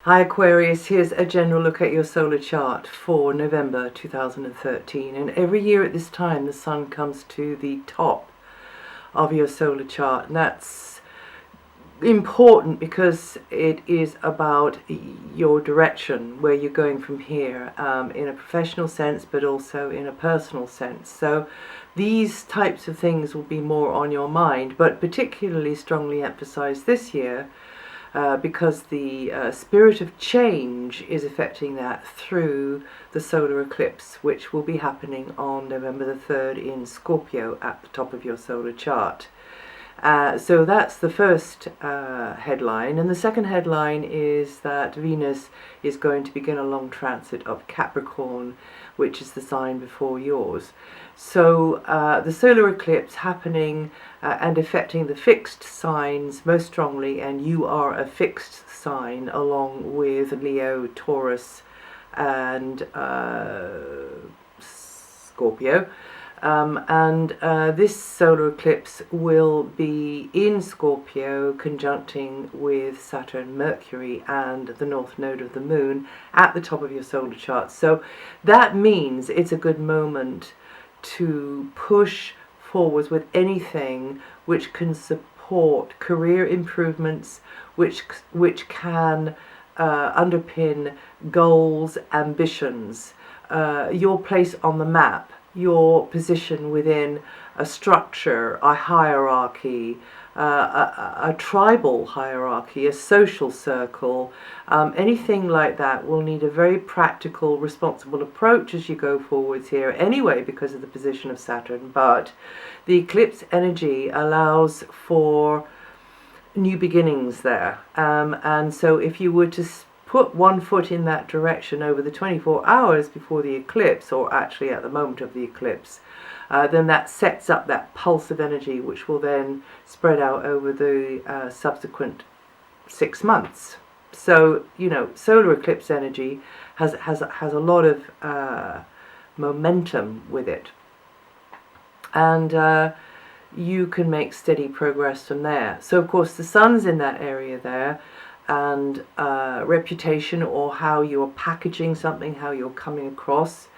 Hi Aquarius, here's a general look at your solar chart for November 2013, and every year at this time the Sun comes to the top of your solar chart, and that's important because it is about your direction, where you're going from here, in a professional sense but also in a personal sense. So these types of things will be more on your mind, but particularly strongly emphasized this year because the spirit of change is affecting that through the solar eclipse, which will be happening on November the 3rd in Scorpio at the top of your solar chart. So that's the first headline, and the second headline is that Venus is going to begin a long transit of Capricorn, which is the sign before yours. So the solar eclipse happening and affecting the fixed signs most strongly, and you are a fixed sign along with Leo, Taurus and Scorpio. This solar eclipse will be in Scorpio, conjuncting with Saturn, Mercury and the north node of the moon at the top of your solar chart. So that means it's a good moment to push forwards with anything which can support career improvements, which can underpin goals, ambitions, your place on the map, your position within a structure, a hierarchy, a tribal hierarchy, a social circle, anything like that will need a very practical, responsible approach as you go forwards here anyway, because of the position of Saturn. But the eclipse energy allows for new beginnings there, and so if you were to put one foot in that direction over the 24 hours before the eclipse, or actually at the moment of the eclipse, then that sets up that pulse of energy which will then spread out over the subsequent 6 months. So, you know, solar eclipse energy has a lot of momentum with it, and you can make steady progress from there. So of course the Sun's in that area there, and reputation, or how you're packaging something, how you're coming across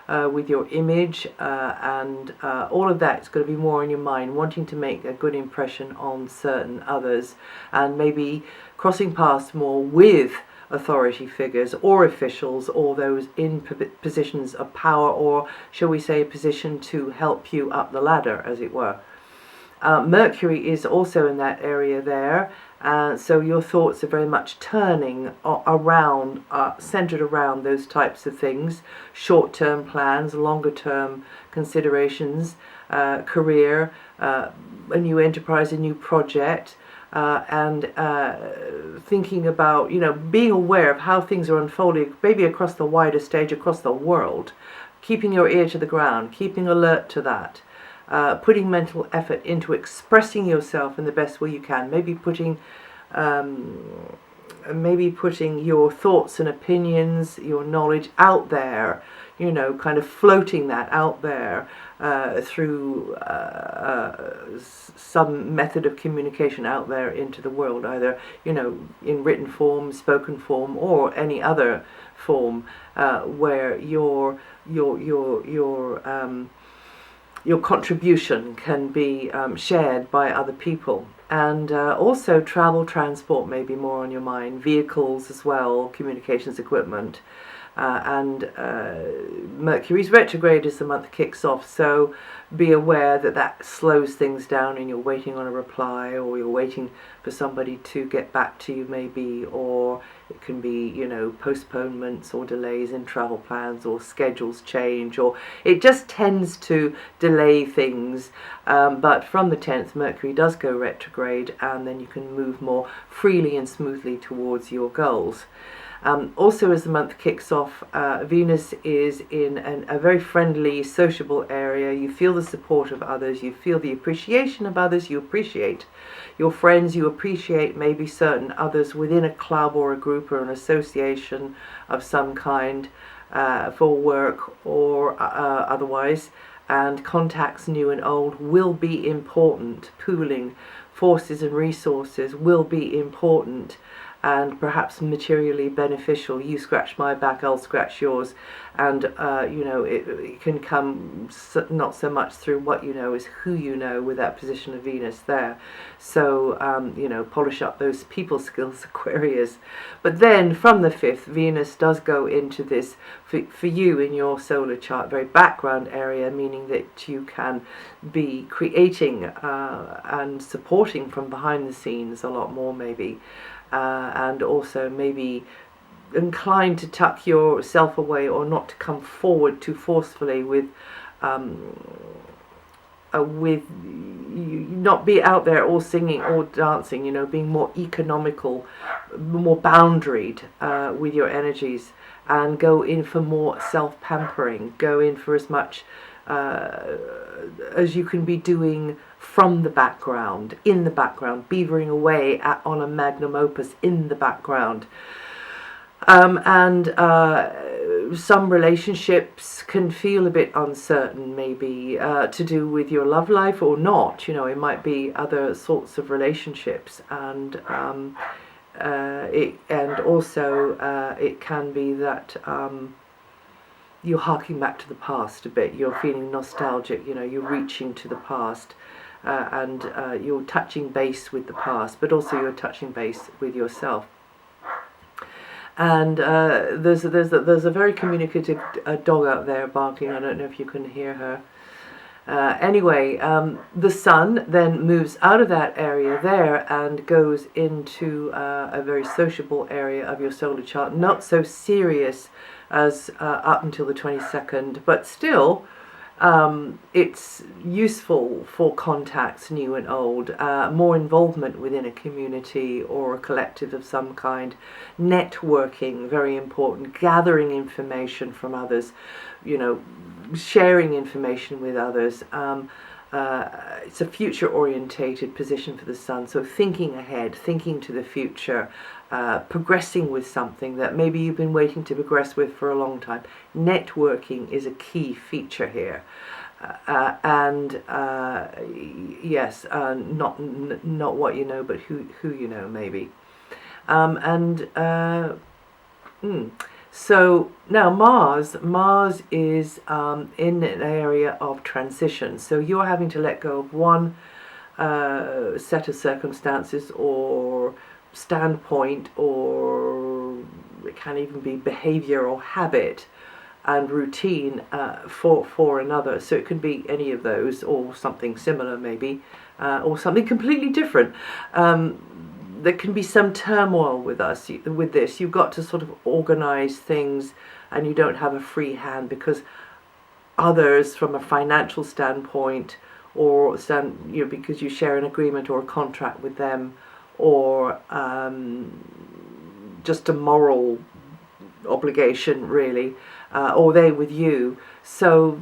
with your image, and all of that is going to be more in your mind, wanting to make a good impression on certain others, and maybe crossing paths more with authority figures or officials, or those in positions of power, or shall we say a position to help you up the ladder, as it were. Mercury is also in that area there, so your thoughts are very much turning around, centered around those types of things: short-term plans, longer-term considerations, career, a new enterprise, a new project, and thinking about, you know, being aware of how things are unfolding, maybe across the wider stage, across the world, keeping your ear to the ground, keeping alert to that. Putting mental effort into expressing yourself in the best way you can. Maybe putting your thoughts and opinions, your knowledge out there. You know, kind of floating that out there through some method of communication out there into the world, either, you know, in written form, spoken form, or any other form where your contribution can be shared by other people. And also travel, transport may be more on your mind, vehicles as well, communications equipment. And Mercury's retrograde as the month kicks off, so be aware that that slows things down, and you're waiting on a reply, or you're waiting for somebody to get back to you maybe, or it can be, you know, postponements or delays in travel plans, or schedules change, or it just tends to delay things. But from the 10th, Mercury does go retrograde, and then you can move more freely and smoothly towards your goals. Also, as the month kicks off, Venus is in a very friendly, sociable area. You feel the support of others, you feel the appreciation of others, you appreciate your friends, you appreciate maybe certain others within a club or a group or an association of some kind, for work or otherwise. And contacts new and old will be important. Pooling forces and resources will be important. and perhaps materially beneficial. You scratch my back, I'll scratch yours, and it can come not so much through what you know as who you know with that position of Venus there. So polish up those people skills, Aquarius. But then from the 5th, Venus does go into this for you in your solar chart, very background area, meaning that you can be creating and supporting from behind the scenes a lot more, maybe. And also maybe inclined to tuck yourself away or not to come forward too forcefully with you not be out there all singing or dancing, being more economical, more boundaried with your energies, and go in for more self-pampering, go in for as much as you can be doing from the background, in the background, beavering away on a magnum opus in the background. Some relationships can feel a bit uncertain, maybe to do with your love life or not. It might be other sorts of relationships, and it can be that you're harking back to the past a bit. You're feeling nostalgic. You're reaching to the past, and you're touching base with the past, but also you're touching base with yourself. And there's a very communicative dog out there barking. I don't know if you can hear her. Anyway, the sun then moves out of that area there and goes into a very sociable area of your solar chart. Not so serious as up until the 22nd, but still it's useful for contacts, new and old, more involvement within a community or a collective of some kind, networking, very important, gathering information from others, sharing information with others. It's a future-orientated position for the sun, so thinking ahead, thinking to the future, progressing with something that maybe you've been waiting to progress with for a long time. Networking is a key feature here. Yes, not what you know, but who you know, maybe. So now Mars is in an area of transition. So you're having to let go of one set of circumstances or standpoint, or it can even be behavior or habit and routine for another. So it can be any of those, or something similar maybe, or something completely different. There can be some turmoil with this. You've got to sort of organize things, and you don't have a free hand because others, from a financial standpoint, or because you share an agreement or a contract with them, or just a moral obligation, really, or they with you. So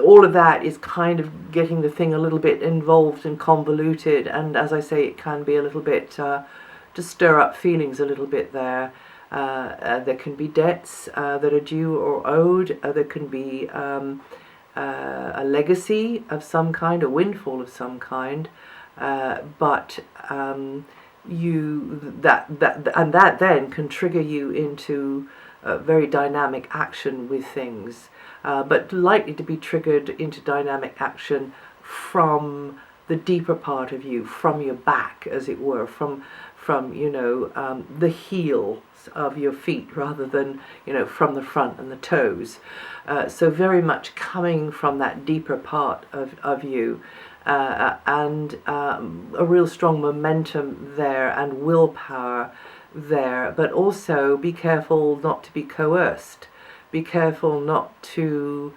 all of that is kind of getting the thing a little bit involved and convoluted, and as I say, it can be a little bit to stir up feelings a little bit there. There can be debts that are due or owed. There can be a legacy of some kind, a windfall of some kind, but that then can trigger you into very dynamic action with things, but likely to be triggered into dynamic action from the deeper part of you, from your back, as it were, from the heels of your feet rather than from the front and the toes. So very much coming from that deeper part of you, and a real strong momentum there and willpower there, but also be careful not to be coerced. Be careful not to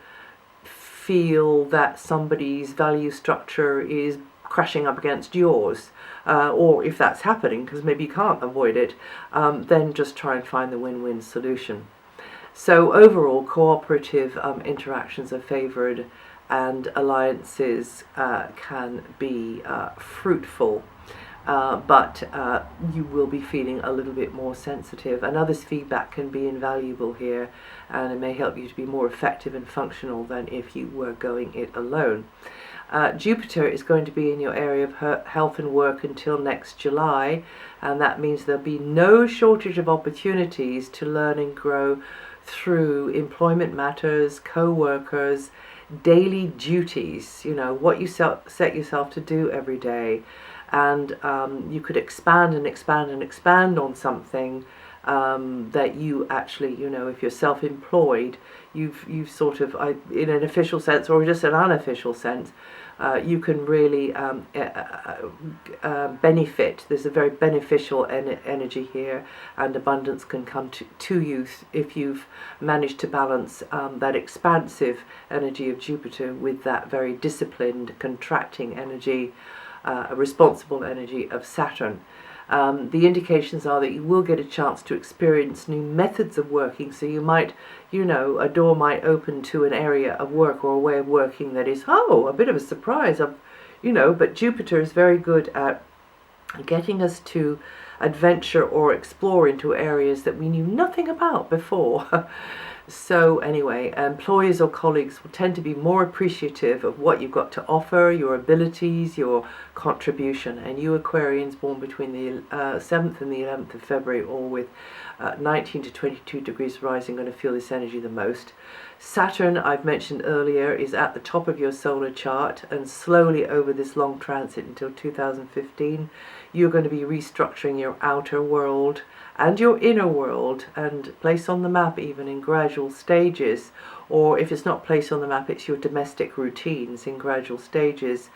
feel that somebody's value structure is crashing up against yours, or if that's happening, because maybe you can't avoid it, then just try and find the win-win solution. So overall, cooperative interactions are favoured, and alliances can be fruitful. But you will be feeling a little bit more sensitive, and others' feedback can be invaluable here, and it may help you to be more effective and functional than if you were going it alone. Jupiter is going to be in your area of health and work until next July, and that means there'll be no shortage of opportunities to learn and grow through employment matters, co-workers, daily duties, what you set yourself to do every day. And you could expand and expand and expand on something that you actually, if you're self-employed, you've sort of, in an official sense or just an unofficial sense, you can really benefit. There's a very beneficial energy here, and abundance can come to you if you've managed to balance that expansive energy of Jupiter with that very disciplined, contracting energy, a responsible energy of Saturn. The indications are that you will get a chance to experience new methods of working, so you might, a door might open to an area of work or a way of working that is, a bit of a surprise, but Jupiter is very good at getting us to adventure or explore into areas that we knew nothing about before. So anyway, employers or colleagues will tend to be more appreciative of what you've got to offer, your abilities, your contribution. And you Aquarians born between the 7th and the 11th of February, or with 19 to 22 degrees rising, going to feel this energy the most. Saturn, I've mentioned earlier, is at the top of your solar chart, and slowly over this long transit until 2015, you're going to be restructuring your outer world and your inner world, and placed on the map even in gradual stages, or if it's not placed on the map, it's your domestic routines in gradual stages.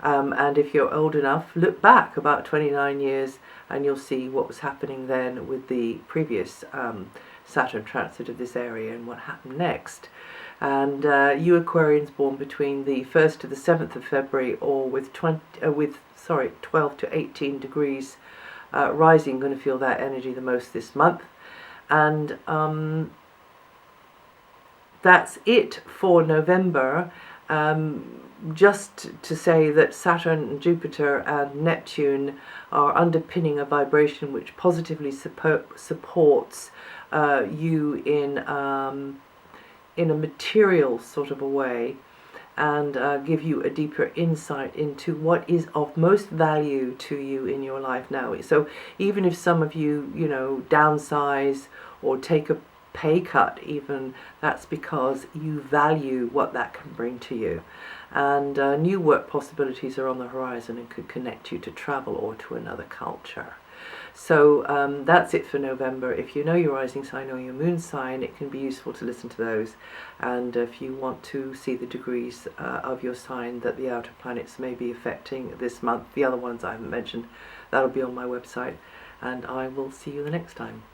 And if you're old enough, look back about 29 years and you'll see what was happening then with the previous Saturn transit of this area and what happened next. And you Aquarians born between the 1st to the 7th of February, or with 12 to 18 degrees rising, going to feel that energy the most this month. And that's it for November. Just to say that Saturn, Jupiter and Neptune are underpinning a vibration which positively supports you in a material sort of a way, and give you a deeper insight into what is of most value to you in your life now. So even if some of you, downsize or take a pay cut even, that's because you value what that can bring to you. And new work possibilities are on the horizon and could connect you to travel or to another culture. So that's it for November. If you know your rising sign or your moon sign, it can be useful to listen to those. And if you want to see the degrees of your sign that the outer planets may be affecting this month, the other ones I haven't mentioned, that'll be on my website. And I will see you the next time.